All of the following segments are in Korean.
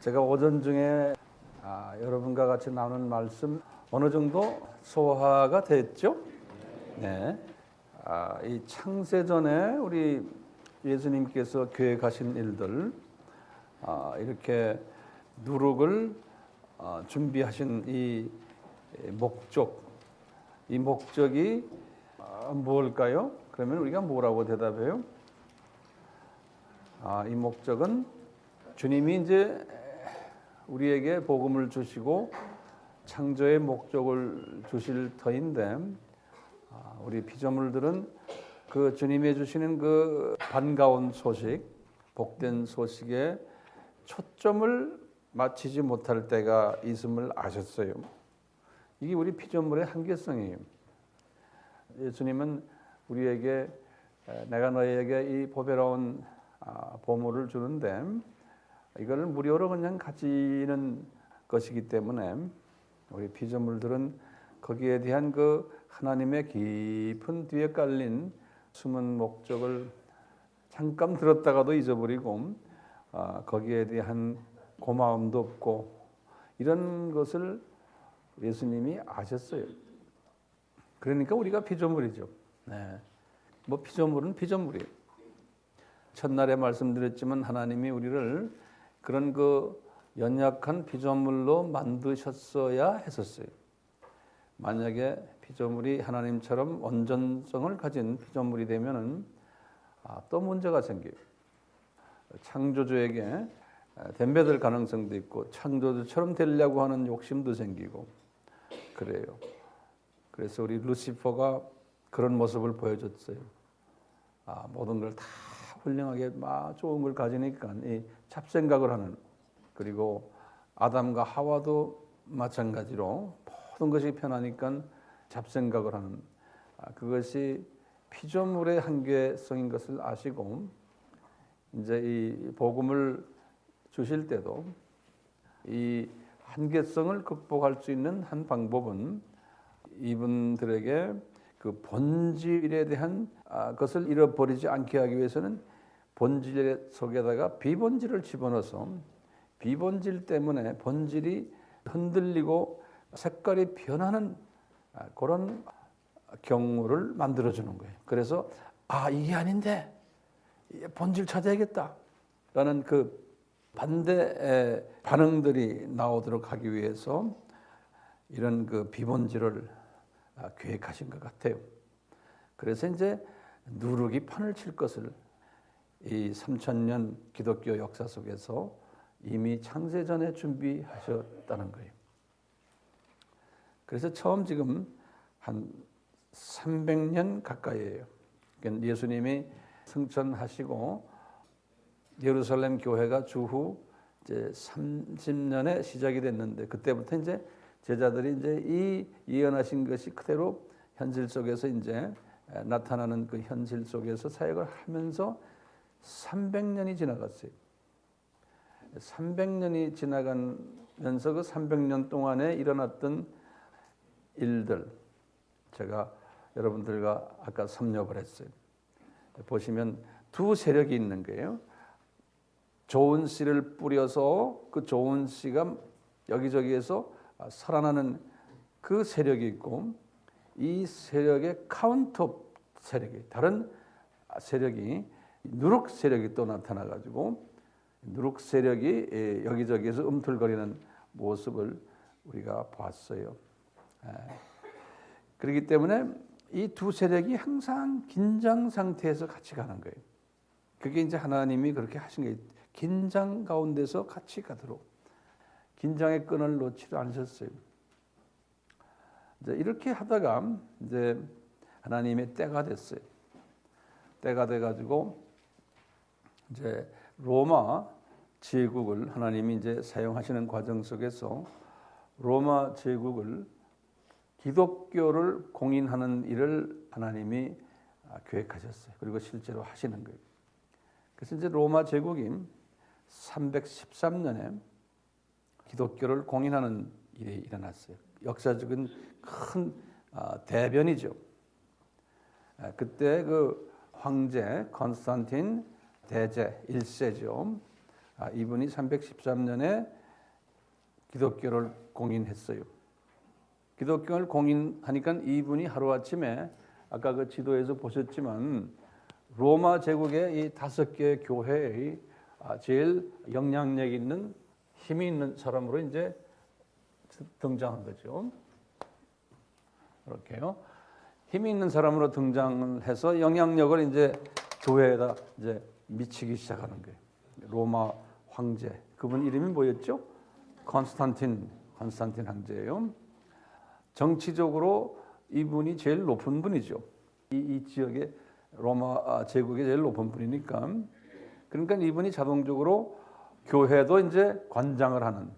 제가 오전 중에 여러분과 같이 나누는 말씀 어느 정도 소화가 됐죠? 네. 이 창세전에 우리 예수님께서 계획하신 일들, 이렇게 누룩을 준비하신 이 목적, 이 목적이 뭘까요? 그러면 우리가 뭐라고 대답해요? 이 목적은 주님이 이제 우리에게 복음을 주시고 창조의 목적을 주실 터인데, 우리 피조물들은 그 주님이 주시는 그 반가운 소식, 복된 소식에 초점을 맞추지 못할 때가 있음을 아셨어요. 이게 우리 피조물의 한계성이에요. 예수님은 우리에게 내가 너희에게 이 보배로운 보물을 주는데 이걸 무료로 그냥 가지는 것이기 때문에 우리 피조물들은 거기에 대한 그 하나님의 깊은 뒤에 깔린 숨은 목적을 잠깐 들었다가도 잊어버리고 거기에 대한 고마움도 없고 이런 것을 예수님이 아셨어요. 그러니까 우리가 피조물이죠. 네. 뭐 피조물은 피조물이에요. 첫날에 말씀드렸지만 하나님이 우리를 그런 그 연약한 피조물로 만드셨어야 했었어요. 만약에 피조물이 하나님처럼 온전성을 가진 피조물이 되면은 또 문제가 생겨요. 창조주에게 덤벼들 가능성도 있고 창조주처럼 되려고 하는 욕심도 생기고 그래요. 그래서 우리 루시퍼가 그런 모습을 보여줬어요. 모든 걸 다 훌륭하게 막 좋은 걸 가지니까 이 잡생각을 하는, 그리고 아담과 하와도 마찬가지로 모든 것이 편하니까 잡생각을 하는, 그것이 피조물의 한계성인 것을 아시고 이제 이 복음을 주실 때도 이 한계성을 극복할 수 있는 한 방법은 이분들에게 그 본질에 대한 것을 잃어버리지 않게 하기 위해서는 본질 속에다가 비본질을 집어넣어서 비본질 때문에 본질이 흔들리고 색깔이 변하는 그런 경우를 만들어주는 거예요. 그래서 이게 아닌데 본질 찾아야겠다라는 그 반대 반응들이 나오도록 하기 위해서 이런 그 비본질을 계획하신 것 같아요. 그래서 이제 누룩이 판을 칠 것을 이 3000년 기독교 역사 속에서 이미 창세전에 준비하셨다는 거예요. 그래서 처음 지금 한 300년 가까이예요. 그러니까 예수님이 승천하시고 예루살렘 교회가 주후 이제 30년에 시작이 됐는데, 그때부터 이제 제자들이 이제 이 예언하신 것이 그대로 현실 속에서 이제 나타나는 그 현실 속에서 사역을 하면서 300년이 지나갔어요. 300년이 지나가면서 그 300년 동안에 일어났던 일들, 제가 여러분들과 아까 섭렵을 했어요. 보시면 두 세력이 있는 거예요. 좋은 씨를 뿌려서 그 좋은 씨가 여기저기에서 살아나는 그 세력이 있고, 이 세력의 카운터 세력이, 다른 세력이, 누룩 세력이 또 나타나가지고 누룩 세력이 여기저기에서 움틀거리는 모습을 우리가 봤어요. 그렇기 때문에 이 두 세력이 항상 긴장 상태에서 같이 가는 거예요. 그게 이제 하나님이 그렇게 하신 거예요. 긴장 가운데서 같이 가도록 긴장의 끈을 놓지 않으셨어요. 이제 이렇게 하다가 이제 하나님의 때가 됐어요. 때가 돼가지고 이제 로마 제국을 하나님이 이제 사용하시는 과정 속에서 로마 제국을 기독교를 공인하는 일을 하나님이 계획하셨어요. 그리고 실제로 하시는 거예요. 그래서 이제 로마 제국이 313년에 기독교를 공인하는 일이 일어났어요. 역사적인 큰 대변이죠. 그때 그 황제 컨스탄틴 대제 1세죠. 이분이 313년에 기독교를 공인했어요. 기독교를 공인하니까 이분이 하루아침에 아까 그 지도에서 보셨지만 로마 제국의 이 5개 교회의 제일 영향력 있는 힘이 있는 사람으로 이제 등장한 거죠. 이렇게요. 힘이 있는 사람으로 등장을 해서 영향력을 이제 교회에다 이제 미치기 시작하는 거예요. 로마 황제. 그분 이름이 뭐였죠? 컨스탄틴 황제예요. 정치적으로 이분이 제일 높은 분이죠. 이 지역의 로마 제국의 제일 높은 분이니까. 그러니까 이분이 자동적으로 교회도 이제 관장을 하는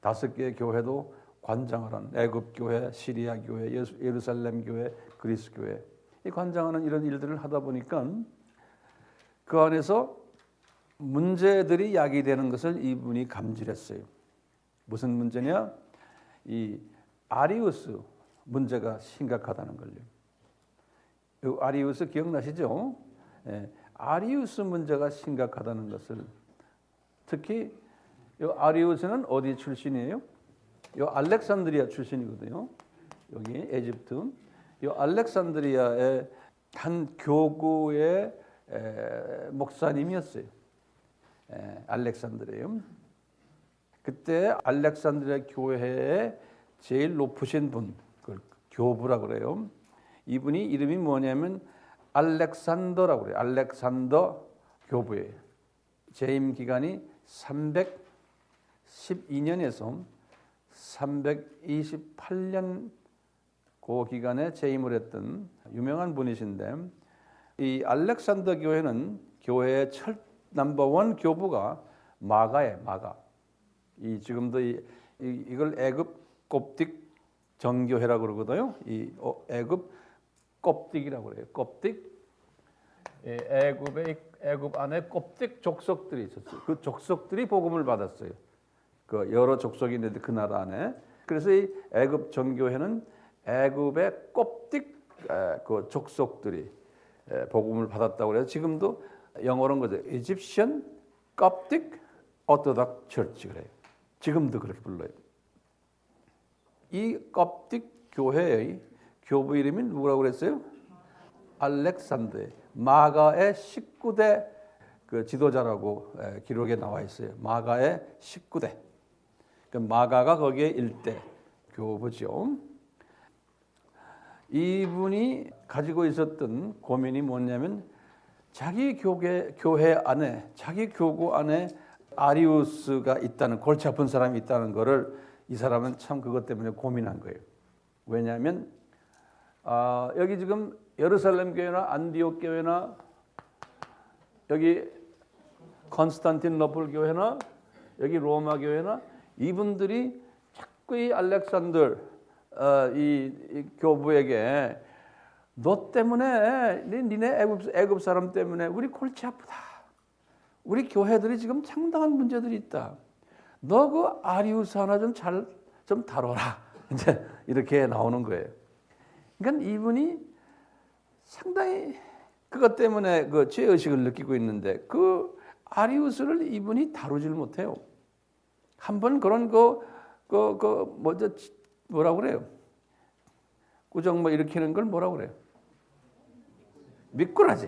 5개의 교회도 관장을 하는 애굽 교회, 시리아 교회, 예루살렘 교회, 그리스 교회 이 관장하는 이런 일들을 하다 보니까 그 안에서 문제들이 야기되는 것을 이분이 감지했어요. 무슨 문제냐? 이 아리우스 문제가 심각하다는 걸요. 아리우스 기억나시죠? 아리우스 문제가 심각하다는 것을 특히 이 아리우스는 어디 출신이에요? 이 알렉산드리아 출신이거든요. 여기 에집트. 이 알렉산드리아의 한 교구의 목사님이었어요. 알렉산드리아. 그때 알렉산드리아 교회의 제일 높으신 분, 그걸 교부라 그래요. 이분이 이름이 뭐냐면 알렉산더라고 그래요. 알렉산더 교부예요. 재임 기간이 312년에서 328년 그 기간에 재임을 했던 유명한 분이신데 이 알렉산더 교회는 교회의 첫 넘버원 교부가 마가예요. 마가. 이 지금도 이걸 애굽 콥틱 정교회라고 그러거든요. 이 애굽 콥틱이라고 그래요. 콥틱. 애굽 안에 콥틱 족속들이 있었어요. 그 족속들이 복음을 받았어요. 그 여러 족속이 있는데 그 나라 안에. 그래서 이 애굽 정교회는 애굽의 콥틱 그 족속들이 복음을 받았다고 그래서 지금도 영어로는 거죠. Egyptian Coptic Orthodox Church 그래요. 지금도 그렇게 불러요. 이 콥틱 교회의 교부 이름이 누구라고 그랬어요? 알렉산더. 마가의 19대 그 지도자라고 기록에 나와 있어요. 마가의 19대. 그 마가가 거기에 1대 교부죠. 이분이 가지고 있었던 고민이 뭐냐면 자기 교회 안에, 자기 교구 안에 아리우스가 있다는, 골치 아픈 사람이 있다는 거를 이 사람은 참 그것 때문에 고민한 거예요. 왜냐하면 여기 지금 예루살렘 교회나 안디옥 교회나 여기 컨스탄티노플 교회나 여기 로마 교회나 이분들이 자꾸 이 알렉산더 이 교부에게 너 때문에 니네 애굽 사람 때문에 우리 골치 아프다. 우리 교회들이 지금 상당한 문제들이 있다. 너 그 아리우스 하나 좀 다뤄라. 이제 이렇게 나오는 거예요. 그러니까 이분이 상당히 그것 때문에 그 죄의식을 느끼고 있는데 그 아리우스를 이분이 다루질 못해요. 한번 그런 뭐라고 그래요? 꾸정 뭐 일으키는 걸 뭐라고 그래요? 미꾸라지.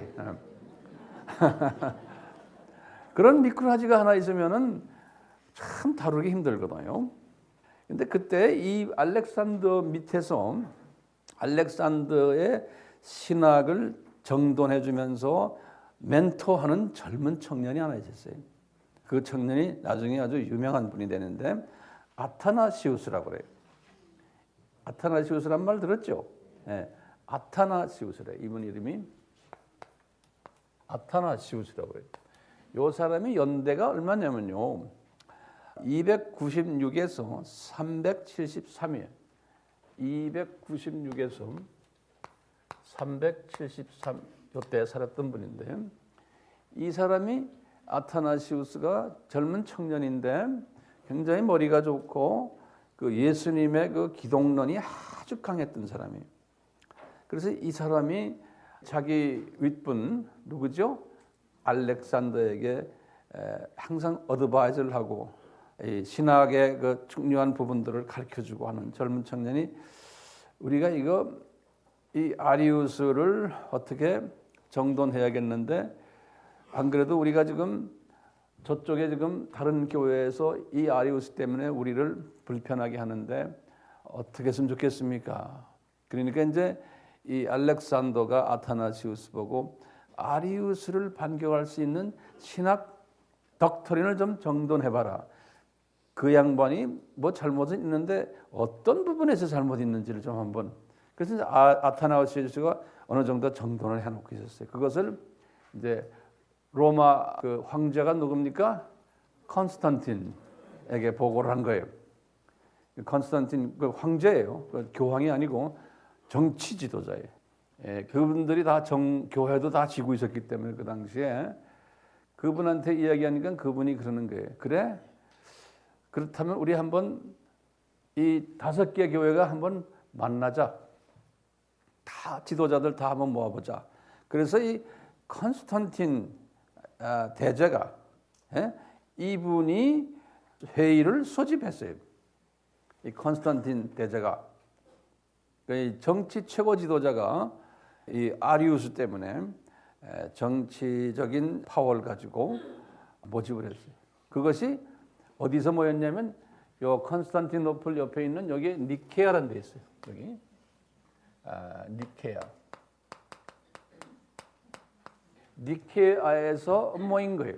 그런 미꾸라지가 하나 있으면은 참 다루기 힘들거든요. 근데 그때 이 알렉산더 밑에서 알렉산더의 신학을 정돈해 주면서 멘토하는 젊은 청년이 하나 있었어요. 그 청년이 나중에 아주 유명한 분이 되는데 아타나시우스라고 그래요. 아타나시우스란 말 들었죠? 네. 아타나시우스래. 이분 이름이 아타나시우스라고 그래요. 이 사람이 연대가 얼마냐면요. 296에서 373이에요. 296에서 373 이때 살았던 분인데 이 사람이 아타나시우스가 젊은 청년인데 굉장히 머리가 좋고 그 예수님의 그 기독론이 아주 강했던 사람이에요. 그래서 이 사람이 자기 윗분 누구죠? 알렉산더에게 항상 어드바이저를 하고 이 신학의 그 중요한 부분들을 가르쳐주고 하는 젊은 청년이 우리가 이 아리우스를 어떻게 정돈해야겠는데, 안 그래도 우리가 지금 저쪽에 지금 다른 교회에서 이 아리우스 때문에 우리를 불편하게 하는데 어떻게 했으면 좋겠습니까? 그러니까 이제 이 알렉산더가 아타나시우스 보고 아리우스를 반격할 수 있는 신학 덕트린을 좀 정돈해봐라. 그 양반이 뭐 잘못은 있는데 어떤 부분에서 잘못 있는지를 좀 한번. 그래서 아타나시우스가 어느 정도 정돈을 해놓고 있었어요. 그것을 이제 로마 그 황제가 누굽니까? 컨스탄틴에게 보고를 한 거예요. 컨스탄틴 그 황제예요. 그 교황이 아니고 정치 지도자예요. 그분들이 다 교회도 다 지고 있었기 때문에 그 당시에 그분한테 이야기하니까 그분이 그러는 거예요. 그래? 그렇다면 우리 한번 이 5개 교회가 한번 만나자. 다 지도자들 다 한번 모아보자. 그래서 이 컨스탄틴 대제가 이분이 회의를 소집했어요. 이 컨스탄틴 대제가 정치 최고 지도자가 이 아리우스 때문에 정치적인 파워를 가지고 모집을 했어요. 그것이 어디서 모였냐면 요 컨스탄티노플 옆에 있는 여기 니케아라는 데 있어요. 여기 니케아에서 모인 거예요.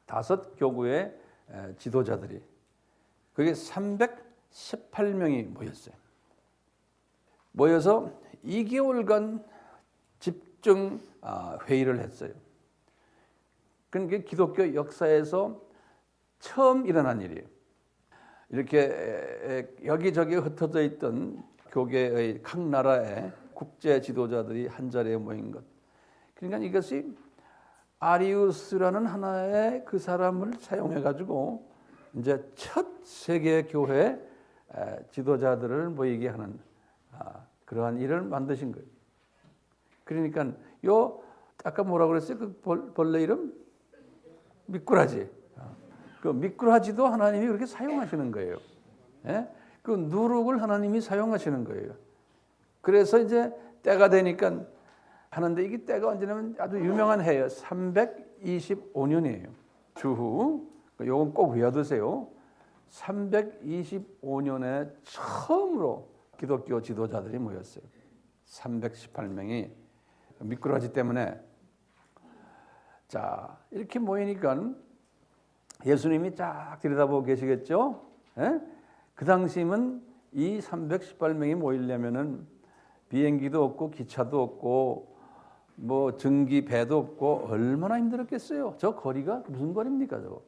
5 교구의 지도자들이. 그게 318명이 모였어요. 모여서 2개월간 집중 회의를 했어요. 그러니까 기독교 역사에서 처음 일어난 일이에요. 이렇게 여기저기 흩어져 있던 교계의 각 나라의 국제 지도자들이 한자리에 모인 것. 그러니까 이것이 아리우스라는 하나의 그 사람을 사용해 가지고 이제 첫 세계 교회 지도자들을 모이게 하는 그러한 일을 만드신 거예요. 그러니까 아까 뭐라고 그랬어요? 그 벌레 이름? 미꾸라지. 그 미꾸라지도 하나님이 그렇게 사용하시는 거예요. 그 누룩을 하나님이 사용하시는 거예요. 그래서 이제 때가 되니까 하는데 이게 때가 언제냐면 아주 유명한 해예요. 325년이에요. 주후. 요건 꼭 외워두세요. 325년에 처음으로 기독교 지도자들이 모였어요. 318명이 미꾸라지 때문에. 자, 이렇게 모이니까 예수님이 쫙 들여다보고 계시겠죠? 그 당시면 이 318명이 모이려면은 비행기도 없고 기차도 없고 뭐 전기 배도 없고 얼마나 힘들었겠어요. 저 거리가 무슨 거리입니까, 저거?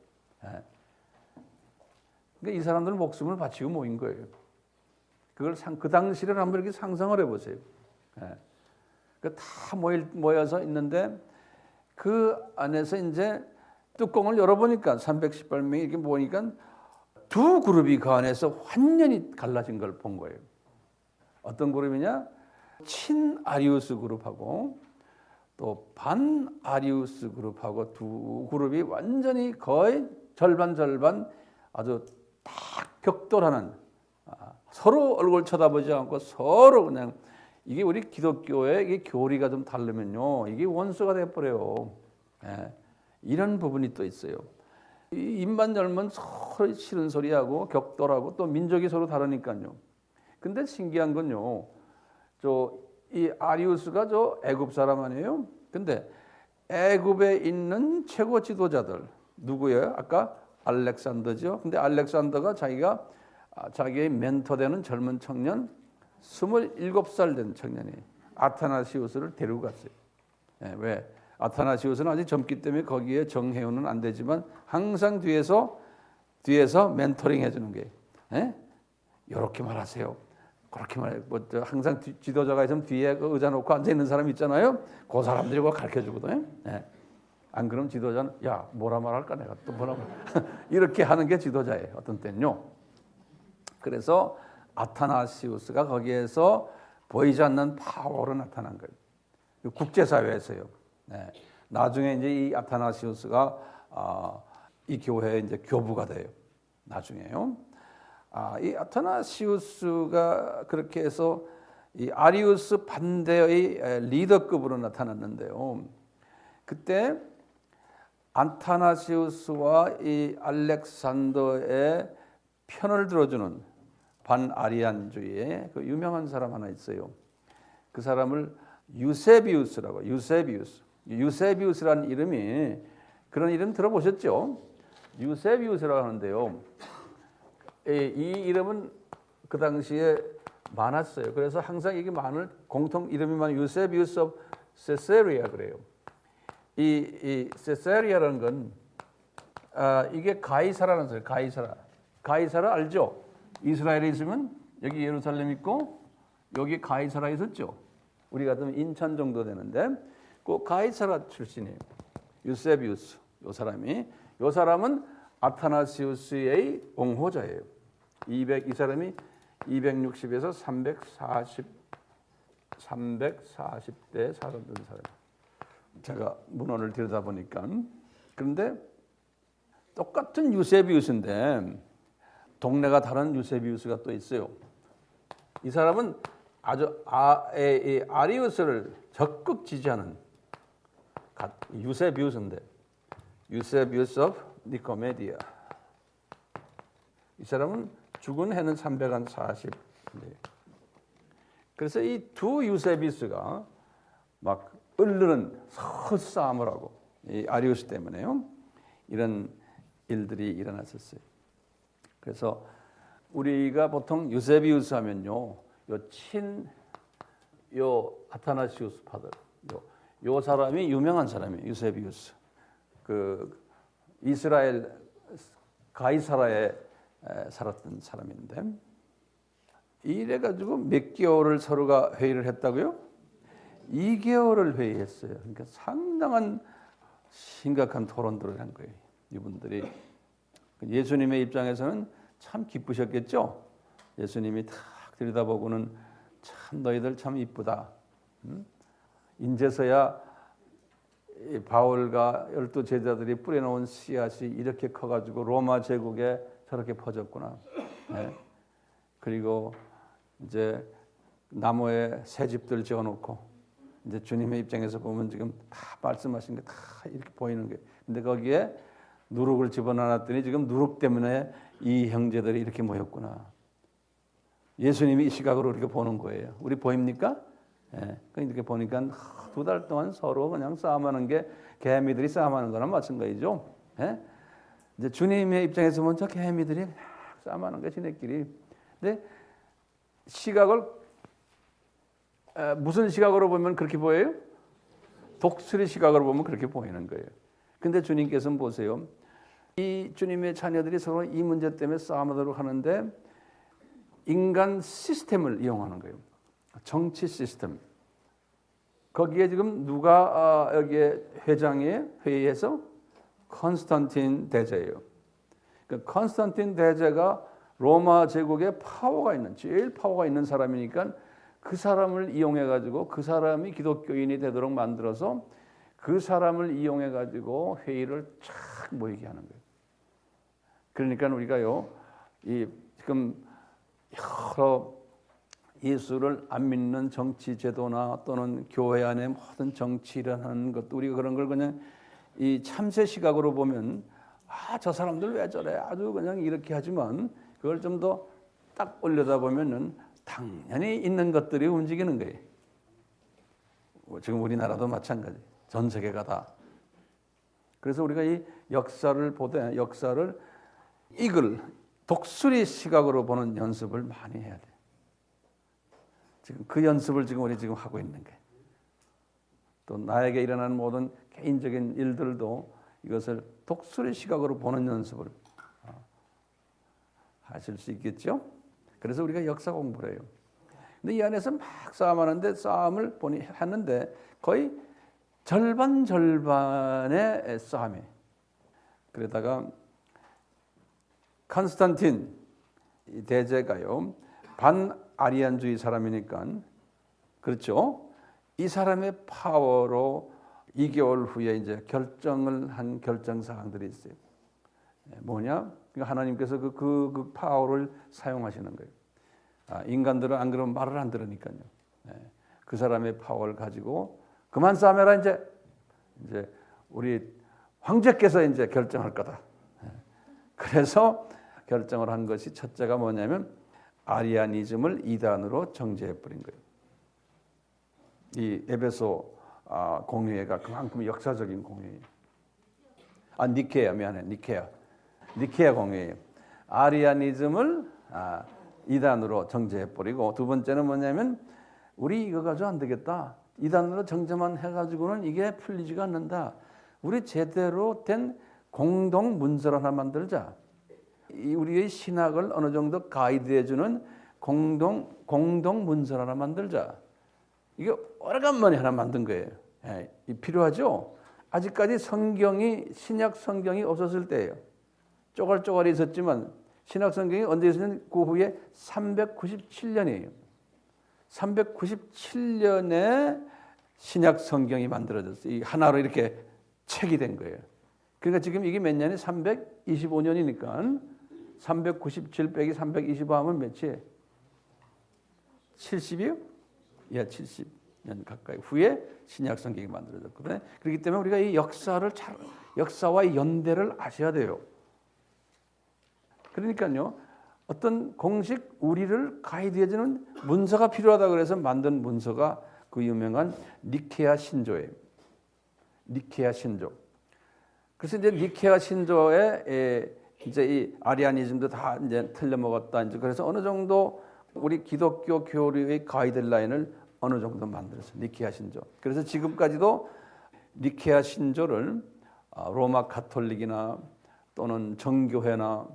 그러니까 이 사람들은 목숨을 바치고 모인 거예요. 그걸 그 당시를 한번 이렇게 상상을 해보세요. 다 모여서 있는데 그 안에서 이제 뚜껑을 열어보니까 318명이 이렇게 모이니까 2 그룹이 그 안에서 완전히 갈라진 걸 본 거예요. 어떤 그룹이냐? 친아리우스 그룹하고 또 반아리우스 그룹하고 2 그룹이 완전히 거의 절반 아주 딱 격돌하는, 서로 얼굴 쳐다보지 않고 서로 그냥, 이게 우리 기독교의 이게 교리가 좀 다르면요 이게 원수가 돼버려요. 이런 부분이 또 있어요. 입만 열면 서로 싫은 소리하고 격돌하고 또 민족이 서로 다르니까요. 근데 신기한 건요, 이 아리우스가 애굽 사람 아니에요? 근데 애굽에 있는 최고 지도자들 누구예요? 아까 알렉산더죠. 근데 알렉산더가 자기의 멘토되는 젊은 청년 27살 된 청년이 아타나시우스를 데리고 갔어요. 왜? 아타나시우스는 아직 젊기 때문에 거기에 정해우는 안 되지만 항상 뒤에서 멘토링 해주는 게, 이렇게 말하세요. 그렇게 말해. 항상 지도자가 있으면 뒤에 그 의자 놓고 앉아 있는 사람 있잖아요. 그 사람들이 그걸 가르쳐 주거든요. 안 그럼 지도자는 야 뭐라 말할까 내가 또 뭐라 이렇게 하는 게 지도자예요. 어떤 때는요. 그래서 아타나시우스가 거기에서 보이지 않는 파워로 나타난 거예요. 국제사회에서요. 나중에 이제 이 아타나시우스가 이 교회의 이제 교부가 돼요. 나중에요. 이 아타나시우스가 그렇게 해서 이 아리우스 반대의 리더급으로 나타났는데요. 그때 아타나시우스와 이 알렉산더의 편을 들어주는 반아리안주의의 그 유명한 사람 하나 있어요. 그 사람을 유세비우스라고. 유세비우스라는 이름이, 그런 이름 들어보셨죠? 유세비우스라고 하는데요. 이 이름은 그 당시에 많았어요. 그래서 항상 이게 공통 이름이 많은 유세비우스 오브 세사리아 그래요. 이 세사리아라는 건 이게 가이사라는 소리예요. 가이사라 알죠? 이스라엘에 있으면 여기 예루살렘 있고 여기 가이사라 있었죠. 우리 같으면 인천 정도 되는데 그 가이사라 출신이에요. 유세비우스. 요 사람은 아타나시우스의 옹호자예요. 이 사람이 260에서 340대 살았던 사람. 제가 문헌을 들여다보니까. 그런데 똑같은 유세비우스인데 동네가 다른 유세비우스가 또 있어요. 이 사람은 아주 아리우스를 적극 지지하는 유세비우스인데, 유세비우스 오브 니코메디아. 이 사람은 죽은 해는 340. 그래서 이 두 유세비우스가 막 얼른 설싸움을 하고, 이 아리우스 때문에요. 이런 일들이 일어났었어요. 그래서 우리가 보통 유세비우스 하면요, 요 아타나시우스 파들, 요 사람이 유명한 사람이에요. 유세비우스. 그 이스라엘 가이사라에 살았던 사람인데, 이래 가지고 몇 개월을 서로가 회의를 했다고요? 2개월을 회의했어요. 그러니까 상당한 심각한 토론들을 한 거예요. 이분들이. 예수님의 입장에서는 참 기쁘셨겠죠. 예수님이 탁 들여다보고는 참 너희들 참 이쁘다. 인제서야 바울과 12 제자들이 뿌려놓은 씨앗이 이렇게 커가지고 로마 제국에 저렇게 퍼졌구나. 네. 그리고 이제 나무에 새 집들 지어놓고 이제 주님의 입장에서 보면 지금 다 말씀하신 게 다 이렇게 보이는 거예요. 근데 거기에 누룩을 집어넣었더니 지금 누룩 때문에 이 형제들이 이렇게 모였구나. 예수님이 이 시각으로 이렇게 보는 거예요. 우리 보입니까? 예. 이렇게 보니까 2달 동안 서로 그냥 싸움하는 게 개미들이 싸움하는 거랑 마찬가지죠. 예? 이제 주님의 입장에서 보면 저 개미들이 싸움하는 게 지네끼리. 근데 시각을 무슨 시각으로 보면 그렇게 보여요? 독수리 시각으로 보면 그렇게 보이는 거예요. 근데 주님께서는 보세요. 이 주님의 자녀들이 서로 이 문제 때문에 싸움하도록 하는데 인간 시스템을 이용하는 거예요. 정치 시스템. 거기에 지금 누가 여기에 회장의 회의에서 컨스탄틴 대제예요. 그러니까 컨스탄틴 대제가 로마 제국에 제일 파워가 있는 사람이니까 그 사람을 이용해 가지고 그 사람이 기독교인이 되도록 만들어서 그 사람을 이용해 가지고 회의를 쫙 모이게 하는 거예요. 그러니까 우리가요, 지금 여러 예수를 안 믿는 정치 제도나 또는 교회 안에 모든 정치를 하는 것도 우리가 그런 걸 그냥 이 참새 시각으로 보면 저 사람들 왜 저래 아주 그냥 이렇게 하지만 그걸 좀 더 딱 올려다 보면은 당연히 있는 것들이 움직이는 거예요. 지금 우리나라도 마찬가지. 전 세계가 다. 그래서 우리가 이 역사를 보되 역사를 독수리 시각으로 보는 연습을 많이 해야 돼. 지금 그 연습을 우리 지금 하고 있는 거예요. 또 나에게 일어나는 모든 개인적인 일들도 이것을 독수리 시각으로 보는 연습을 하실 수 있겠죠? 그래서 우리가 역사 공부를 해요. 근데 이 안에서 막 싸움하는데 싸움을 했는데 거의 절반의 싸움이. 그러다가 컨스탄틴 대제가요, 반아리안주의 사람이니까, 그렇죠? 이 사람의 파워로 2개월 후에 이제 결정을 한 결정 사항들이 있어요. 뭐냐? 그러니까 하나님께서 그 파워를 사용하시는 거예요. 인간들은 안 그러면 말을 안 들으니까요. 그 사람의 파워를 가지고 그만 싸매라 이제 우리 황제께서 이제 결정할 거다. 그래서 결정을 한 것이 첫째가 뭐냐면 아리아니즘을 이단으로 정죄해 버린 거예요. 이 에베소 공회가 그만큼 역사적인 공회예요. 니케아 공회예요. 아리아니즘을 이단으로 정죄해 버리고, 두 번째는 뭐냐면 우리 이거 가지고 안 되겠다. 이단으로 정죄만 해가지고는 이게 풀리지가 않는다. 우리 제대로 된 공동 문서를 하나 만들자. 우리의 신학을 어느 정도 가이드해주는 공동 문서를 하나 만들자. 이게 오래간만에 하나 만든 거예요. 필요하죠? 아직까지 신약 성경이 없었을 때예요. 쪼갈쪼갈 있었지만 신약 성경이 언제 있었냐면 그 후에 397년이에요. 397년에 신약 성경이 만들어졌어요. 이 하나로 이렇게 책이 된 거예요. 그러니까 지금 이게 몇 년이 325년이니까 397 빼기 325 하면 몇이에요? 70이요? 예, 70년 가까이 후에 신약 성경이 만들어졌거든요. 그렇기 때문에 우리가 이 역사와의 연대를 아셔야 돼요. 그러니까요, 어떤 공식 우리를 가이드해주는 문서가 필요하다 그래서 만든 문서가 그 유명한 니케아 신조예요. 니케아 신조. 그래서 이제 니케아 신조에 이제 이 아리아니즘도 다 이제 틀려먹었다. 이제 그래서 어느 정도 우리 기독교 교리의 가이드라인을 어느 정도 만들었어요. 니케아 신조. 그래서 지금까지도 니케아 신조를 로마 가톨릭이나 또는 정교회나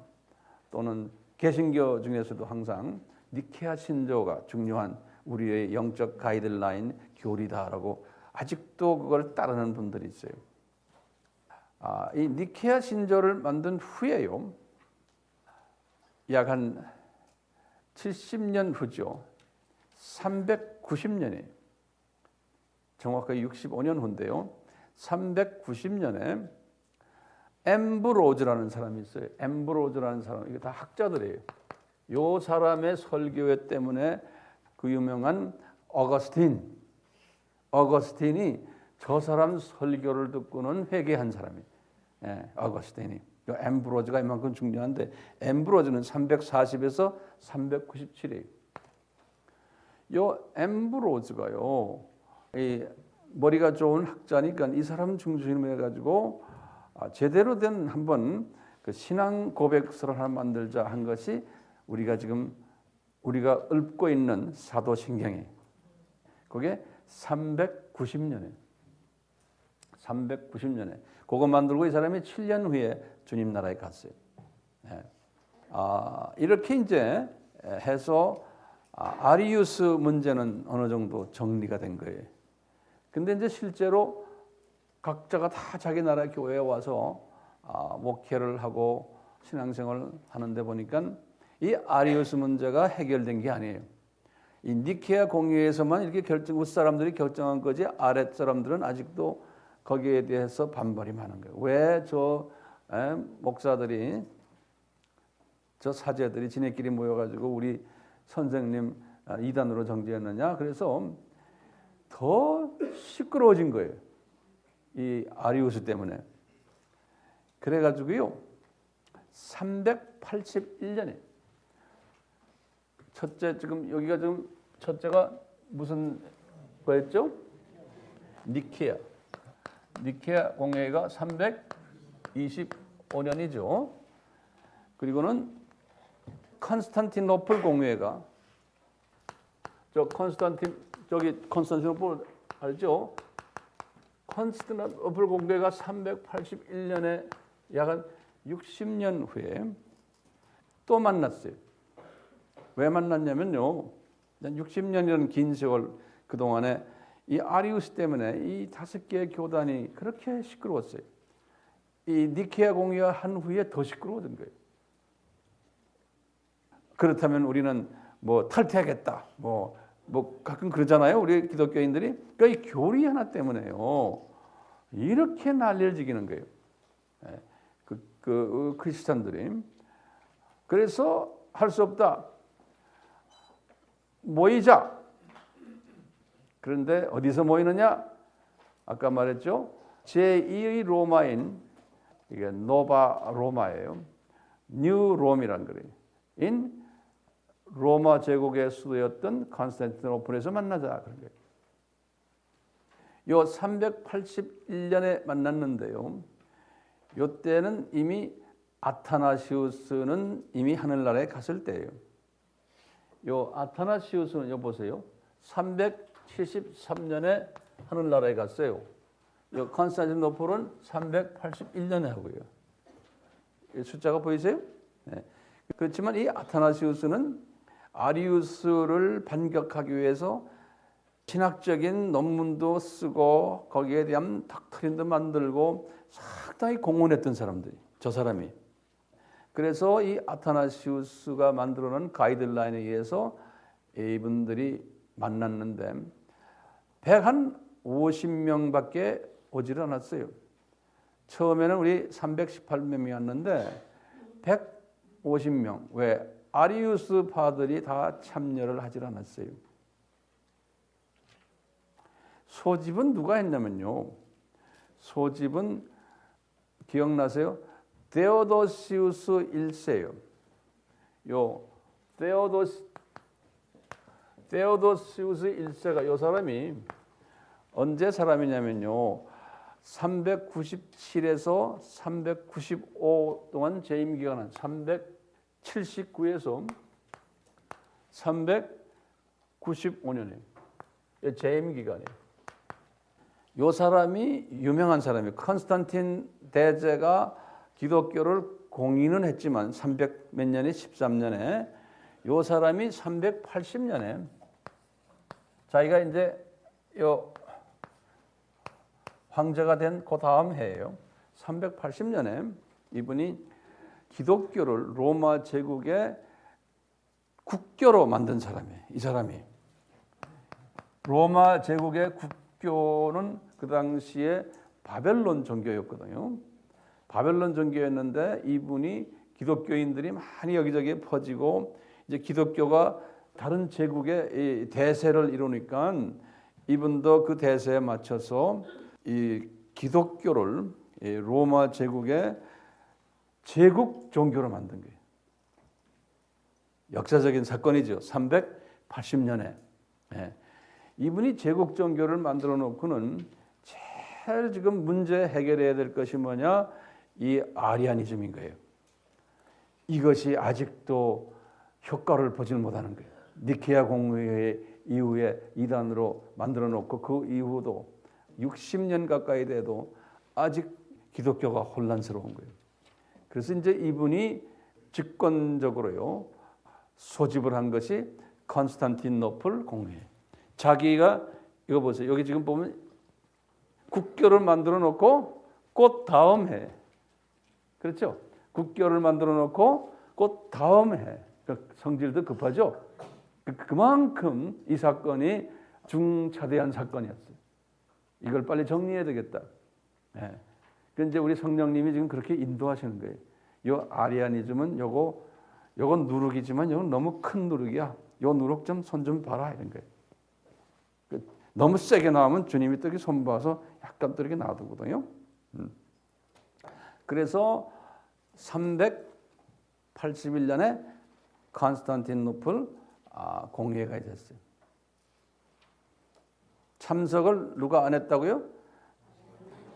또는 개신교 중에서도 항상 니케아 신조가 중요한 우리의 영적 가이드라인 교리다라고 아직도 그걸 따르는 분들이 있어요. 이 니케아 신조를 만든 후에요, 약 한 70년 후죠. 390년에 정확하게 65년 후인데요. 390년에 엠브로즈라는 사람이 있어요. 엠브로즈라는 사람, 이게 다 학자들이에요. 요 사람의 설교회 때문에 그 유명한 어거스틴이 저 사람 설교를 듣고는 회개한 사람이에요. 어거스틴이. 엠브로즈가 이만큼 중요한데 엠브로즈는 340에서 397이에요. 요 엠브로즈가요, 이 머리가 좋은 학자니까 이 사람 중심으로 해가지고 제대로 된 한번 그 신앙 고백서를 하나 만들자 한 것이 우리가 읊고 있는 사도신경이에요. 그게 390년에 그거 만들고 이 사람이 7년 후에 주님 나라에 갔어요. 이렇게 이제 해서 아리우스 문제는 어느 정도 정리가 된 거예요. 근데 이제 실제로 각자가 다 자기 나라 교회에 와서 목회를 하고 신앙생활을 하는데 보니까 이 아리우스 문제가 해결된 게 아니에요. 이 니케아 공회에서만 이렇게 윗사람들이 결정한 거지 아랫사람들은 아직도 거기에 대해서 반발이 많은 거예요. 왜 목사들이, 저 사제들이 지네끼리 모여가지고 우리 선생님 이단으로 정죄했느냐? 그래서 더 시끄러워진 거예요. 이 아리우스 때문에. 그래가지고요, 381년에 첫째가 무슨 거였죠? 니케아 공회가 325년이죠. 그리고는 컨스탄티노플 공회가 컨스탄티노플 알죠? 컨스탄티노플 공회가 381년에 약 한 60년 후에 또 만났어요. 왜 만났냐면요, 60년이라는 긴 세월 그동안에 이 아리우스 때문에 이 5개의 교단이 그렇게 시끄러웠어요. 이 니케아 공회가 한 후에 더 시끄러워진 거예요. 그렇다면 우리는 뭐 탈퇴하겠다, 뭐 가끔 그러잖아요, 우리 기독교인들이. 그러니까 이 교리 하나 때문에요, 이렇게 난리를 지기는 거예요. 크리스찬들이. 그래서 할 수 없다. 모이자. 그런데 어디서 모이느냐? 아까 말했죠. 제2의 로마인, 이게 노바 로마예요. 뉴 롬이란 거예요. 인 로마 제국의 수도였던 컨스탄티노플에서 만나자 그런 거예요. 요 381년에 만났는데요. 요 때는 이미 아타나시우스는 이미 하늘나라에 갔을 때예요. 요 아타나시우스는 요 보세요. 373년에 하늘나라에 갔어요. 요 컨스탄티노플은 381년에 하고요. 숫자가 보이세요? 네. 그렇지만 이 아타나시우스는 아리우스를 반격하기 위해서 신학적인 논문도 쓰고 거기에 대한 닥트린도 만들고 상당히 공헌했던 사람들이, 저 사람이. 그래서 이 아타나시우스가 만들어놓은 가이드라인에 의해서 이분들이 만났는데 150명밖에 오지를 않았어요. 처음에는 우리 318명이 왔는데 150명. 왜? 아리우스 파들이 다 참여를 하질 않았어요. 소집은 누가 했냐면요. 소집은 기억나세요? 데오도시우스 1세요. 요 데오도시우스 1세가 요 사람이 언제 사람이냐면요. 397에서 395 동안 재임 기간은 379에서 395년이에요. 재임 기간이에요. 요 사람이 유명한 사람이에요. 컨스탄틴 대제가 기독교를 공인은 했지만 300 몇 년에 13년에 요 사람이 380년에 자기가 이제 요 황제가 된 그 다음 해예요. 380년에 이분이 기독교를 로마 제국의 국교로 만든 사람이에요. 이 사람이. 로마 제국의 국교는 그 당시에 바벨론 종교였거든요. 바벨론 종교였는데 이분이 기독교인들이 많이 여기저기에 퍼지고 이제 기독교가 다른 제국의 대세를 이루니까 이분도 그 대세에 맞춰서 이 기독교를 로마 제국의 제국 종교로 만든 거예요. 역사적인 사건이죠. 380년에. 이분이 제국 종교를 만들어 놓고는 제일 지금 문제 해결해야 될 것이 뭐냐? 이 아리아니즘인 거예요. 이것이 아직도 효과를 보지 못하는 거예요. 니케아 공회 이후에 이단으로 만들어 놓고 그 이후도 60년 가까이 돼도 아직 기독교가 혼란스러운 거예요. 그래서 이제 이분이 직권적으로요 소집을 한 것이 컨스탄티노플 공회. 자기가 이거 보세요. 여기 지금 보면 국교를 만들어 놓고 곧 다음 해. 그렇죠? 국교를 만들어 놓고 곧 다음 해. 성질도 급하죠? 그만큼 이 사건이 중차대한 사건이었어요. 이걸 빨리 정리해야 되겠다. 그런데 이제 우리 성령님이 지금 그렇게 인도하시는 거예요. 이 아리아니즘은 요건 누룩이지만 요건 너무 큰 누룩이야. 요 누룩 좀 손 좀 봐라 이런 거예요. 너무 세게 나오면 주님이 또 손 봐서 약간 또 이렇게 놔두거든요. 그래서 381년에 컨스탄티노플 공회가 있었어요. 참석을 누가 안 했다고요?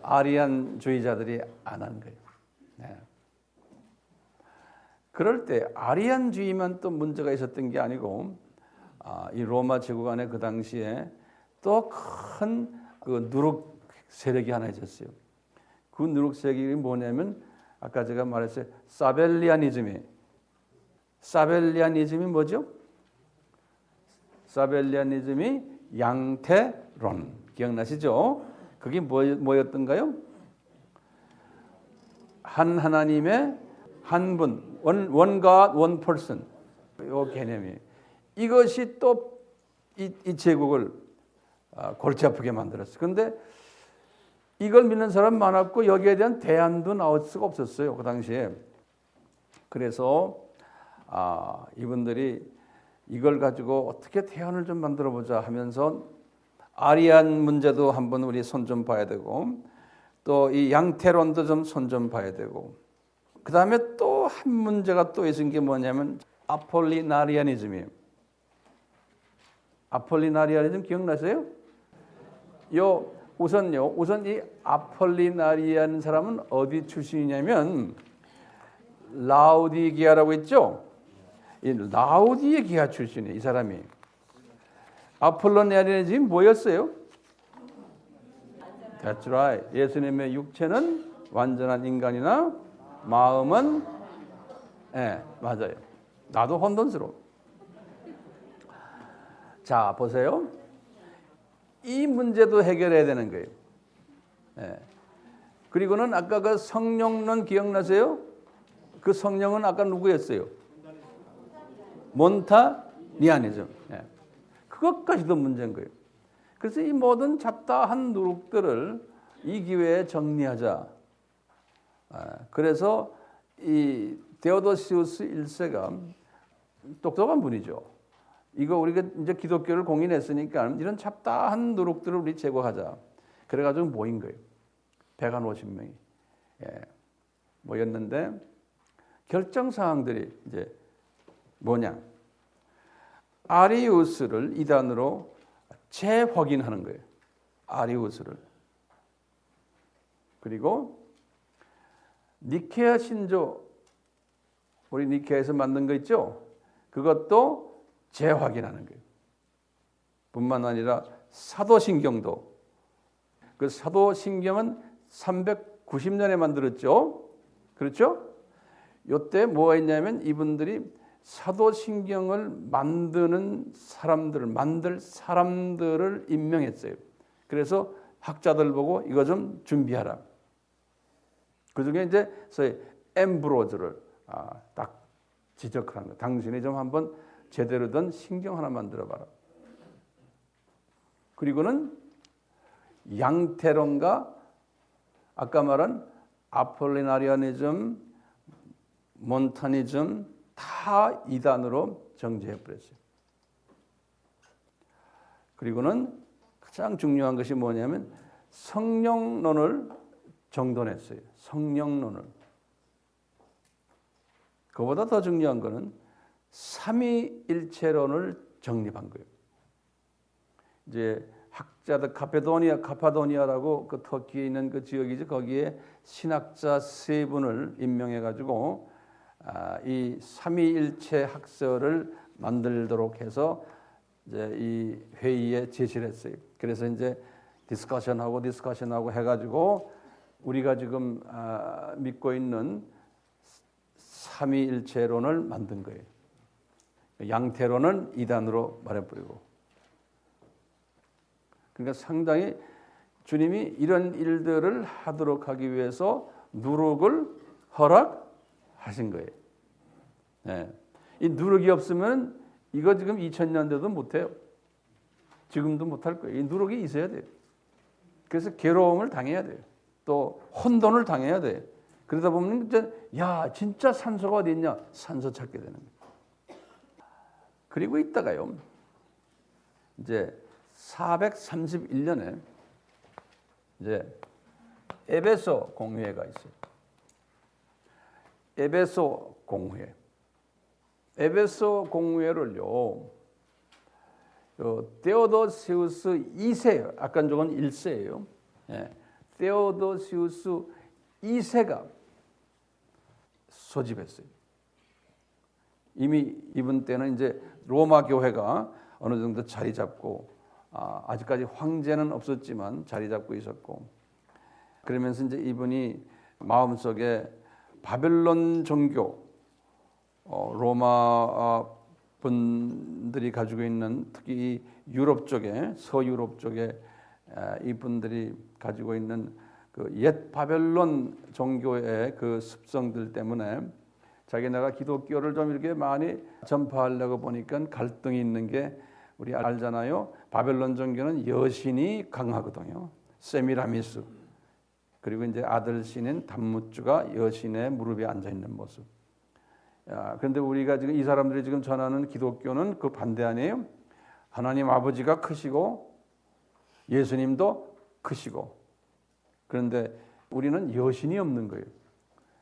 아리안주의자들이 안 한 거예요. 그럴 때 아리안주의만 또 문제가 있었던 게 아니고 이 로마 제국 안에 그 당시에 또 큰 그 누룩 세력이 하나 있었어요. 그 누룩 세력이 뭐냐면 아까 제가 말했어요. 사벨리아니즘이 뭐죠? 사벨리아니즘이 양태론 기억나시죠? 그게 뭐였던가요? 한 하나님의 한 분, one God, one person 이 개념이 이것이 또 이 제국을 골치 아프게 만들었어요. 그런데 이걸 믿는 사람 많았고 여기에 대한 대안도 나올 수가 없었어요. 그 당시에. 그래서 이분들이 이걸 가지고 어떻게 대안을 좀 만들어 보자 하면서 아리안 문제도 한번 우리 손 좀 봐야 되고 또 이 양태론도 좀 손 좀 봐야 되고 그 다음에 또 한 문제가 또 있은 게 뭐냐면 아폴리나리아니즘이에요. 아폴리나리아니즘 기억나세요? 우선 이 아폴리나리아는 사람은 어디 출신이냐면 라우디게아라고 있죠? 이 라우디게아 출신이에요. 이 사람이. 아폴리나리아니즘이 뭐였어요? That's right. 예수님의 육체는 완전한 인간이나 마음은 맞아요. 나도 혼돈스러워. 자, 보세요. 이 문제도 해결해야 되는 거예요. 그리고는 아까 그 성령론 기억나세요? 그 성령은 아까 누구였어요? 몬타니아니즘. 그것까지도 문제인 거예요. 그래서 이 모든 잡다한 누룩들을 이 기회에 정리하자. 그래서 이 데오도시우스 1세가 똑똑한 분이죠. 이거 우리가 이제 기독교를 공인했으니까 이런 잡다한 누룩들을 우리 제거하자. 그래가지고 모인 거예요. 150명이 모였는데 결정 사항들이 이제 뭐냐? 아리우스를 이단으로 재확인하는 거예요. 아리우스를. 그리고 니케아 신조, 우리 니케아에서 만든 거 있죠? 그것도 재확인하는 거예요. 뿐만 아니라 사도신경도. 그 사도신경은 390년에 만들었죠? 그렇죠? 이때 뭐가 있냐면 이분들이 사도신경을 만들 사람들을 임명했어요. 그래서 학자들 보고 이거 좀 준비하라. 그 중에 이제 소위 엠브로즈를 딱 지적하는 거. 당신이 좀 한번 제대로 된 신경 하나 만들어봐라. 그리고는 양태론과 아까 말한 아폴리나리아니즘, 몬타니즘 다 이단으로 정죄해버렸어요. 그리고는 가장 중요한 것이 뭐냐면 성령론을 정돈했어요. 성령론을. 그보다 더 중요한 것은 삼위일체론을 정립한 거예요. 이제 학자들 카파도니아라고 그 터키에 있는 그 지역이죠. 거기에 신학자 세 분을 임명해 가지고 이 삼위일체 학설을 만들도록 해서 이제 이 회의에 제시를 했어요. 그래서 이제 디스커션하고 해가지고 우리가 지금 믿고 있는 삼위일체론을 만든 거예요. 양태론은 이단으로 말해버리고. 그러니까 상당히 주님이 이런 일들을 하도록 하기 위해서 누룩을 허락하신 거예요. 이 누룩이 없으면 이거 지금 2000년대도 못해요. 지금도 못할 거예요. 이 누룩이 있어야 돼요. 그래서 괴로움을 당해야 돼요. 또 혼돈을 당해야 돼요. 그러다 보면 진짜 산소가 어디 있냐? 산소 찾게 되는 거예요. 그리고 있다가요. 이제 431년에 이제 에베소 공회가 있어요. 에베소 공회. 에베소 공회를요. 데오도시우스 2세, 아까 저건 1세예요. 데오도시우스 2세가 소집했어요. 이미 이분 때는 이제 로마 교회가 어느 정도 자리 잡고 아직까지 황제는 없었지만 자리 잡고 있었고 그러면서 이제 이분이 마음속에 바벨론 종교 로마 분들이 가지고 있는 특히 유럽 쪽에 서유럽 쪽에 이분들이 가지고 있는 그 옛 바벨론 종교의 그 습성들 때문에 자기네가 기독교를 좀 이렇게 많이 전파하려고 보니까 갈등이 있는 게 우리 알잖아요. 바벨론 종교는 여신이 강하거든요. 세미라미스. 그리고 이제 아들 신인 담무주가 여신의 무릎에 앉아 있는 모습. 그런데 우리가 지금 이 사람들이 지금 전하는 기독교는 그 반대 아니에요? 하나님 아버지가 크시고 예수님도 크시고. 그런데 우리는 여신이 없는 거예요.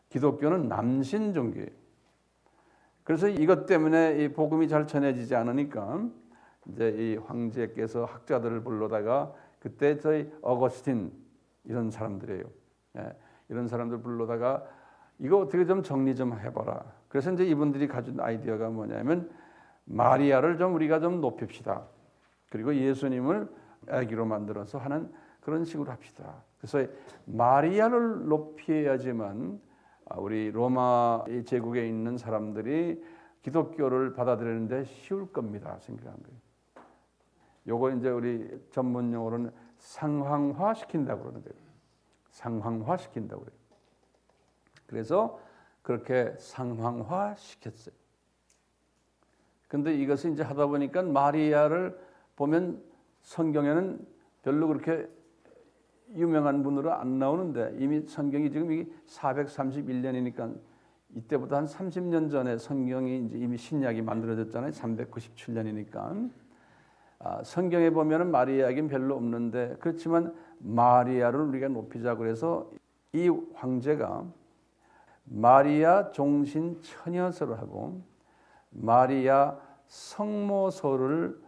기독교는 남신 종교예요. 그래서 이것 때문에 이 복음이 잘 전해지지 않으니까 이제 이 황제께서 학자들을 불러다가 그때 저희 어거스틴 이런 사람들이에요. 이런 사람들 불러다가 이거 어떻게 좀 정리 좀 해봐라. 그래서 이제 이분들이 가진 아이디어가 뭐냐면 마리아를 좀 우리가 좀 높입시다. 그리고 예수님을 아기로 만들어서 하는 그런 식으로 합시다. 그래서 마리아를 높여야지만 우리 로마 제국에 있는 사람들이 기독교를 받아들이는데 쉬울 겁니다. 생각한 거예요. 요거 이제 우리 전문 용어로는 상황화 시킨다고 그러는 거예요. 상황화 시킨다고 그래요. 그래서 그렇게 상황화 시켰어요. 근데 이것을 이제 하다 보니까 마리아를 보면 성경에는 별로 그렇게 유명한 분으로 안 나오는데 이미 성경이 지금 이게 431년이니까 이때보다 한 30년 전에 성경이 이제 이미 신약이 만들어졌잖아요. 397년이니까 성경에 보면은 마리아 이야기는 별로 없는데 그렇지만 마리아를 우리가 높이자고 해서 이 황제가 마리아 종신 처녀서를 하고 마리아 성모서를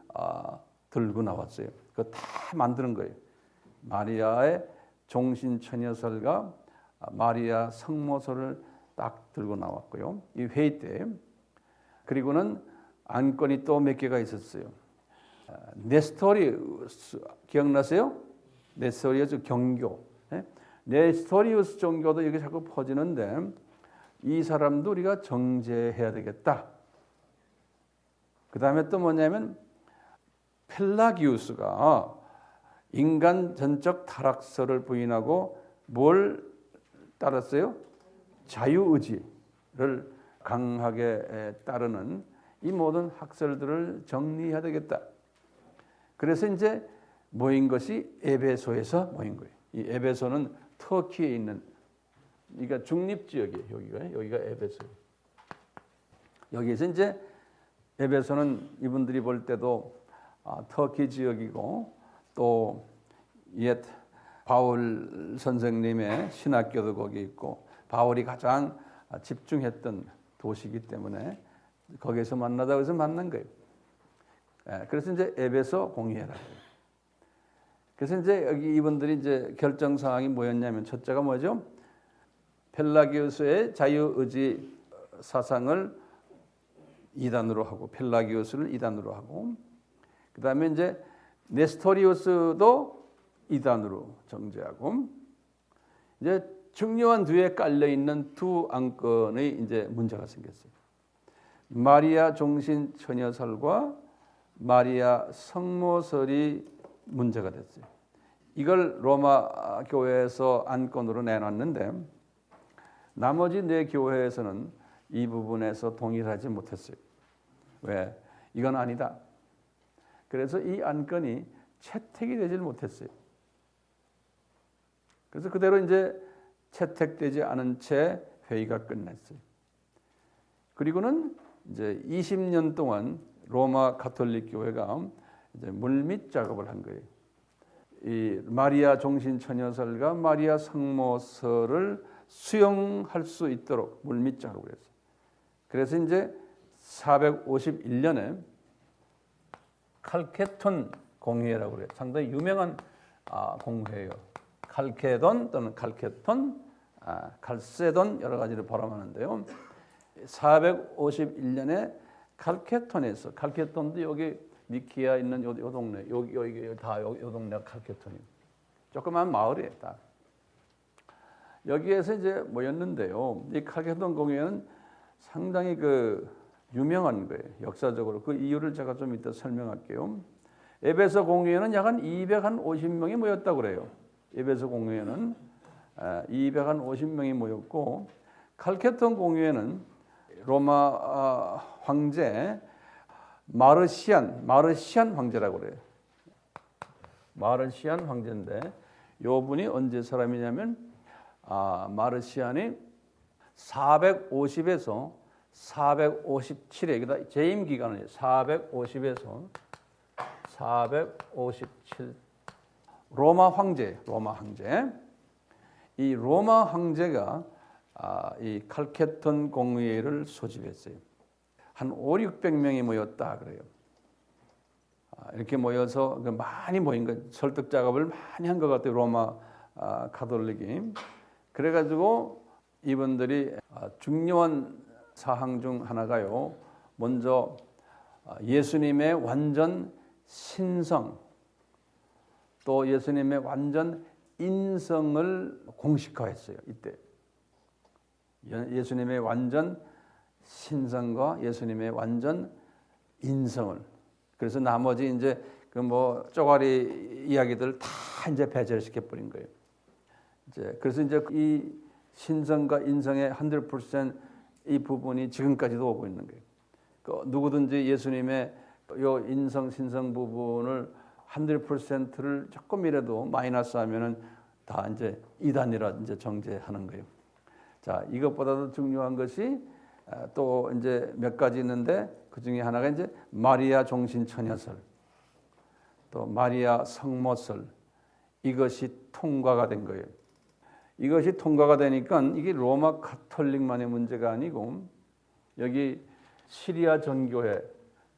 들고 나왔어요. 그거 다 만드는 거예요. 마리아의 종신 처녀설과 마리아 성모서를 딱 들고 나왔고요. 이 회의 때 그리고는 안건이 또 몇 개가 있었어요. 네스토리우스 기억나세요? 네스토리우스 종교. 네스토리우스 종교도 이게 자꾸 퍼지는데 이 사람도 우리가 정죄해야 되겠다. 그 다음에 또 뭐냐면 펠라기우스가 인간 전적 타락설을 부인하고 뭘 따랐어요? 자유의지를 강하게 따르는 이 모든 학설들을 정리해야 되겠다. 그래서 이제 모인 것이 에베소에서 모인 거예요. 이 에베소는 터키에 있는, 그러니까 중립 지역이에요. 여기가 에베소예요. 여기에서 이제 에베소는 이분들이 볼 때도 터키 지역이고 또 옛 바울 선생님의 신학교도 거기 있고 바울이 가장 집중했던 도시이기 때문에 거기에서 만나자고 해서 만난 거예요. 그래서 이제 에베소 공의회라고 해요. 그래서 이제 여기 이분들이 이제 결정 사항이 뭐였냐면 첫째가 뭐죠? 펠라기우스의 자유의지 사상을 이단으로 하고 펠라기우스를 이단으로 하고 그 다음에 이제 네스토리우스도 이단으로 정죄하고 이제 중요한 뒤에 깔려 있는 두 안건의 이제 문제가 생겼어요. 마리아 종신 처녀설과 마리아 성모설이 문제가 됐어요. 이걸 로마 교회에서 안건으로 내놨는데 나머지 네 교회에서는 이 부분에서 동일하지 못했어요. 왜? 이건 아니다. 그래서 이 안건이 채택이 되질 못했어요. 그래서 그대로 이제 채택되지 않은 채 회의가 끝났어요. 그리고는 이제 20년 동안 로마 가톨릭 교회가 이제 물밑 작업을 한 거예요. 이 마리아 종신 처녀설과 마리아 성모설을 수용할 수 있도록 물밑 작업을 했어요. 그래서 이제 451년에 칼케톤 공회라고 그래요. 상당히 유명한 공회예요. 칼케돈 또는 칼케톤, 칼세돈 여러 가지를 발음하는데요. 451년에 칼케톤에서 칼케톤도 여기 니키아 있는 요 동네 여기 다 요 동네가 칼케톤이에요. 조그만 마을이에요. 다. 여기에서 이제 모였는데요. 이 칼케톤 공회는 상당히 유명한 거예요. 역사적으로 그 이유를 제가 좀 이따 설명할게요. 에베소 공회에는 약 한 250명이 모였다고 그래요. 에베소 공회에는 250명이 모였고 칼케톤 공회에는 로마 황제 마르시안 황제라고 그래요. 마르시안 황제인데 요 분이 언제 사람이냐면 마르시안이 450에서 457에 여기다 재임 기간을 450에서 457 로마 황제. 이 로마 황제가 이 칼케톤 공의회를 소집했어요. 한 500~600명이 모였다 그래요. 이렇게 모여서 많이 모인 거 설득 작업을 많이 한 것 같아요. 로마 가톨릭이. 그래가지고 이분들이 중요한 사항 중 하나가요. 먼저 예수님의 완전 신성, 또 예수님의 완전 인성을 공식화했어요. 이때 예수님의 완전 신성과 예수님의 완전 인성을. 그래서 나머지 이제 그 뭐 쪼가리 이야기들 다 이제 배제시켜 버린 거예요. 그래서 이제 이 신성과 인성의 100% 이 부분이 지금까지도 오고 있는 거예요. 누구든지 예수님의 요 인성 신성 부분을 100%를 조금이라도 마이너스하면은 다 이제 이단이라 이제 정죄하는 거예요. 자, 이것보다도 중요한 것이 또 이제 몇 가지 있는데 그 중에 하나가 이제 마리아 종신 처녀설, 또 마리아 성모설, 이것이 통과가 된 거예요. 이것이 통과가 되니까 이게 로마 가톨릭만의 문제가 아니고 여기 시리아 정교회,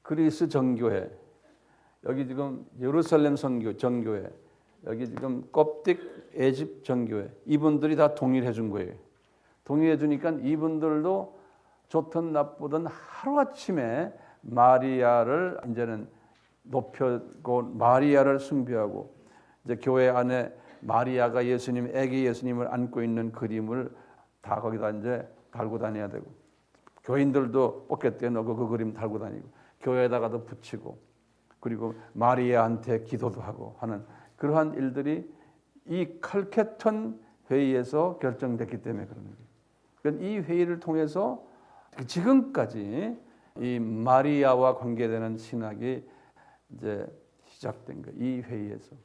그리스 정교회, 여기 지금 예루살렘 정교회, 여기 지금 껍딕 에집 정교회, 이분들이 다 동일해 준 거예요. 동일해 주니까 이분들도 좋든 나쁘든 하루아침에 마리아를 이제는 높여고 마리아를 숭배하고 이제 교회 안에 마리아가 예수님, 애기 예수님을 안고 있는 그림을 다 거기다 이제 달고 다녀야 되고, 교인들도 포켓에 넣고 그 그림 달고 다니고, 교회에다가도 붙이고, 그리고 마리아한테 기도도 하고 하는 그러한 일들이 이 칼케톤 회의에서 결정됐기 때문에 그런 거예요. 그러니까 이 회의를 통해서 지금까지 이 마리아와 관계되는 신학이 이제 시작된 거예요. 이 회의에서.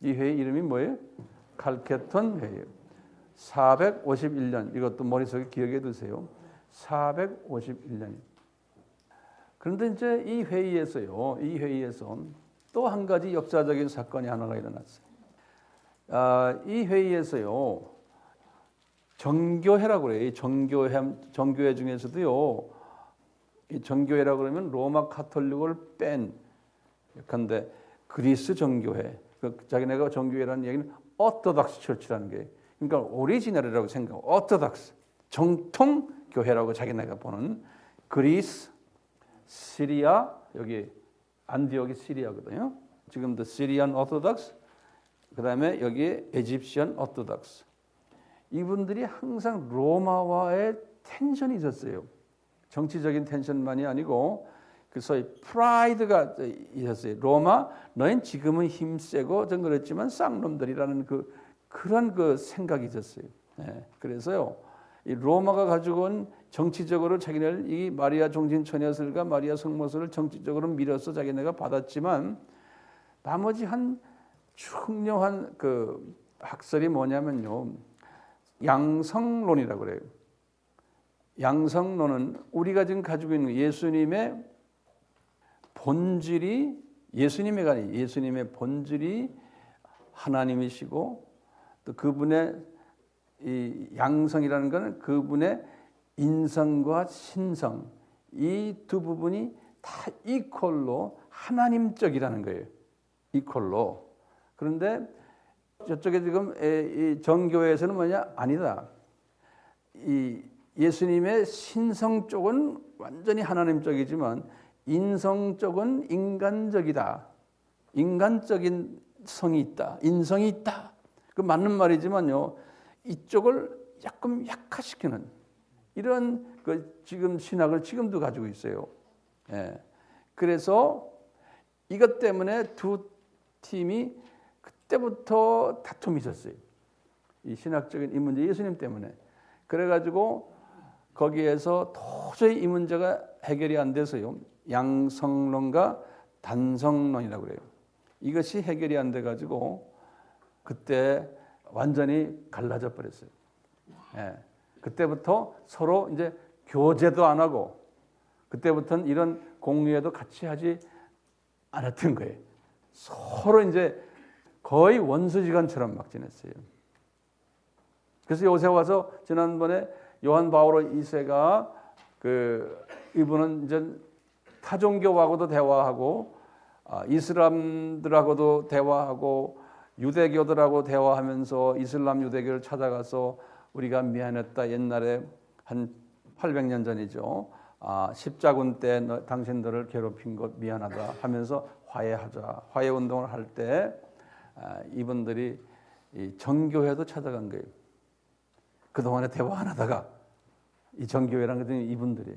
이 회의 이름이 뭐예요? 칼케톤 회의예요. 451년. 이것도 머릿속에 기억해 두세요. 451년. 그런데 이제 이 회의에서 또 한 가지 역사적인 사건이 하나가 일어났어요. 이 회의에서요, 정교회라고 그래요. 정교회 중에서도요, 이 정교회라고 그러면 로마 가톨릭을 뺀, 그런데 그리스 정교회, 자기네가 정교회라는 얘기는 오토닥스 처치라는 게, 그러니까 오리지널이라고 생각하고 오토닥스, 정통 교회라고 자기네가 보는 그리스, 시리아, 여기 안디옥이 시리아거든요. 지금도 시리안 오토닥스, 그 다음에 여기 에집시안 오토닥스. 이분들이 항상 로마와의 텐션이 있었어요. 정치적인 텐션만이 아니고 그 소위 프라이드가 있었어요. 로마, 너희는 지금은 힘세고 좀 그렇지만 쌍놈들이라는 그런 그 생각이 있었어요. 네. 그래서요, 이 로마가 가지고 온 정치적으로 자기네를 이 마리아 종신 처녀설과 마리아 성모설을 정치적으로 밀어서 자기네가 받았지만, 나머지 한 흉흉한 그 학설이 뭐냐면요, 양성론이라고 그래요. 양성론은 우리가 지금 가지고 있는 예수님의 본질이 예수님의 본질이 하나님이시고, 또 그분의 이 양성이라는 것은 그분의 인성과 신성, 이 두 부분이 다 이퀄로 하나님적이라는 거예요. 이퀄로. 그런데 저쪽에 지금 이 정교회에서는 뭐냐? 아니다. 이 예수님의 신성 쪽은 완전히 하나님적이지만 인성 쪽은 인간적이다. 인간적인 성이 있다. 인성이 있다. 그 맞는 말이지만요, 이쪽을 약간 약화시키는 이런 그 지금 신학을 지금도 가지고 있어요. 예. 그래서 이것 때문에 두 팀이 그때부터 다툼이 있었어요. 이 신학적인 이 문제, 예수님 때문에. 그래가지고 거기에서 도저히 이 문제가 해결이 안 돼서요, 양성론과 단성론이라고 그래요. 이것이 해결이 안 돼가지고 그때 완전히 갈라져 버렸어요. 예. 그때부터 서로 이제 교제도 안 하고 그때부터는 이런 공유회도 같이 하지 않았던 거예요. 서로 이제 거의 원수지간처럼 막 지냈어요. 그래서 요새 와서 지난번에 요한 바오로 2세가 이분은 이제 타종교하고도 대화하고 이슬람들하고도 대화하고 유대교들하고 대화하면서 이슬람 유대교를 찾아가서 우리가 미안했다. 옛날에 한 800년 전이죠. 십자군 때 당신들을 괴롭힌 것 미안하다 하면서 화해하자. 화해 운동을 할 때 이분들이 이 정교회도 찾아간 거예요. 그동안에 대화 안 하다가 이 정교회라는 것은 이분들이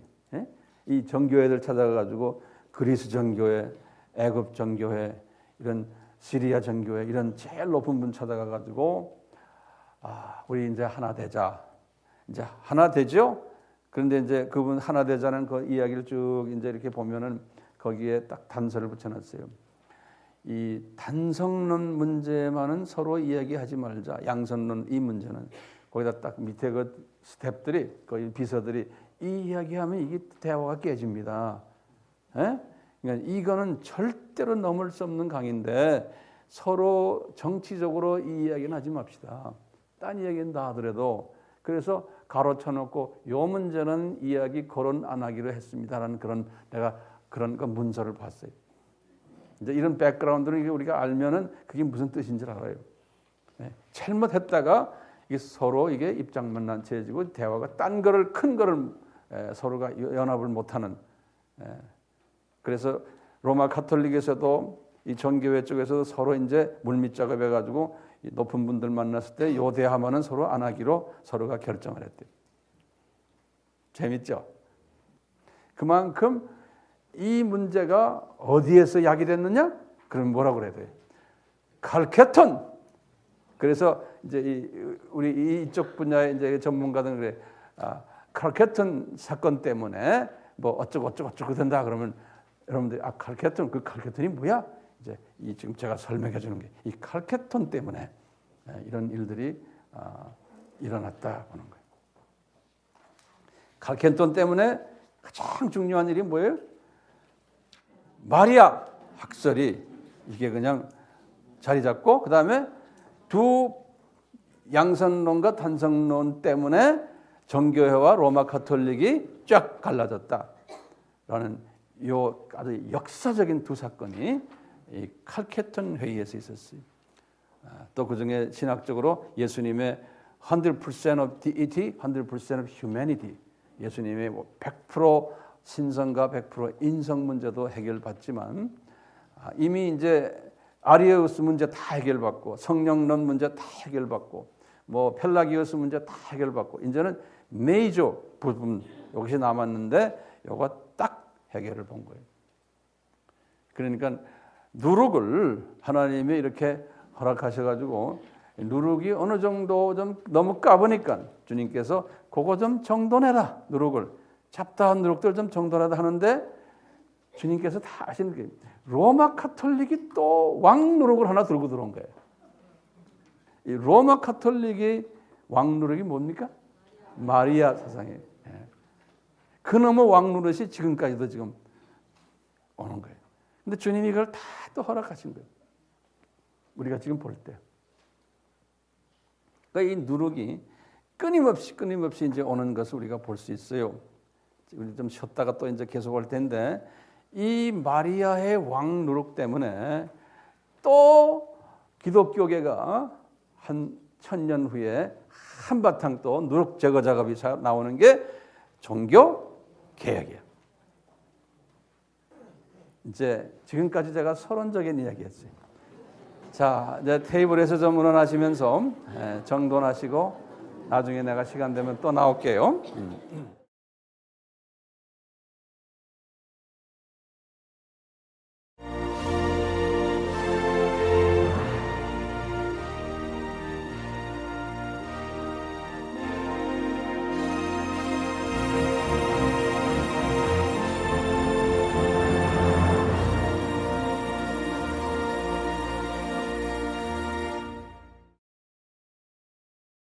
이 정교회들 찾아가가지고 그리스 정교회, 애굽 정교회, 이런 시리아 정교회 이런 제일 높은 분 찾아가가지고 우리 이제 하나 되자. 이제 하나 되죠? 그런데 이제 그분 하나 되자는 그 이야기를 쭉 이제 이렇게 보면은 거기에 딱 단서를 붙여놨어요. 이 단성론 문제만은 서로 이야기하지 말자. 양선론 이 문제는 거기다 딱 밑에 그 스텝들이 거기 비서들이 이 이야기하면 이게 대화가 깨집니다. 그러니까 이거는 절대로 넘을 수 없는 강인데 서로 정치적으로 이 이야기는 하지 맙시다. 딴 이야기는 다 하더라도 그래서 가로쳐놓고 요 문제는 이야기 거론 안 하기로 했습니다라는 내가 그런 거 문서를 봤어요. 이제 이런 백그라운드를 우리가 알면은 그게 무슨 뜻인지 알아요. 잘못했다가 이게 서로 이게 입장만 난처해지고 대화가 딴 거를 큰 거를 서로가 연합을 못하는. 그래서 로마 가톨릭에서도 이 정교회 쪽에서 서로 이제 물밑 작업해가지고 높은 분들 만났을 때 요 대화만은 서로 안 하기로 서로가 결정을 했대요. 재밌죠? 그만큼 이 문제가 어디에서 야기됐느냐? 그럼 뭐라고 그래야 돼? 칼케톤. 그래서 이제 우리 이쪽 분야의 이제 전문가들은 그래. 칼케톤 사건 때문에 뭐 어쩌고 된다 그러면 여러분들 칼케톤 그 칼케톤이 뭐야? 이제 지금 제가 설명해 주는 게 이 칼케톤 때문에 이런 일들이 일어났다 보는 거예요. 칼케톤 때문에 가장 중요한 일이 뭐예요? 마리아 학설이 이게 그냥 자리 잡고 그 다음에 두 양선론과 단성론 때문에 정교회와 로마 가톨릭이 쫙 갈라졌다라는 요 아주 역사적인 두 사건이 이 칼케톤 회의에서 있었어요. 또 그중에 신학적으로 예수님의 100% of deity, 100% of humanity, 예수님의 100% 신성과 100% 인성 문제도 해결받지만 이미 이제 아리우스 문제 다 해결받고 성령론 문제 다 해결받고 뭐 펠라기우스 문제 다 해결받고 이제는 메이저 부분 여기서 남았는데 요거 딱 해결을 본 거예요. 그러니까 누룩을 하나님이 이렇게 허락하셔가지고 누룩이 어느 정도 좀 너무 까보니까 주님께서 그거 좀 정돈해라. 누룩을 잡다한 누룩들 좀 정돈하다 하는데 주님께서 다 아시는 게 로마 카톨릭이 또 왕 누룩을 하나 들고 들어온 거예요. 이 로마 카톨릭의 왕 누룩이 뭡니까? 마리아 사상이에요. 그놈의 왕 누룩이 지금까지도 지금 오는 거예요. 근데 주님이 이걸 다 또 허락하신 거예요. 우리가 지금 볼 때. 그러니까 이 누룩이 끊임없이 이제 오는 것을 우리가 볼 수 있어요. 우리 좀 쉬었다가 또 이제 계속 올 텐데 이 마리아의 왕 누룩 때문에 또 기독교계가 한 1000년 후에 한바탕 또 누룩 제거 작업이 나오는 게 종교 개혁이에요. 이제 지금까지 제가 서론적인 이야기했어요. 자, 이제 테이블에서 좀 문안하시면서 정돈하시고 나중에 내가 시간 되면 또 나올게요.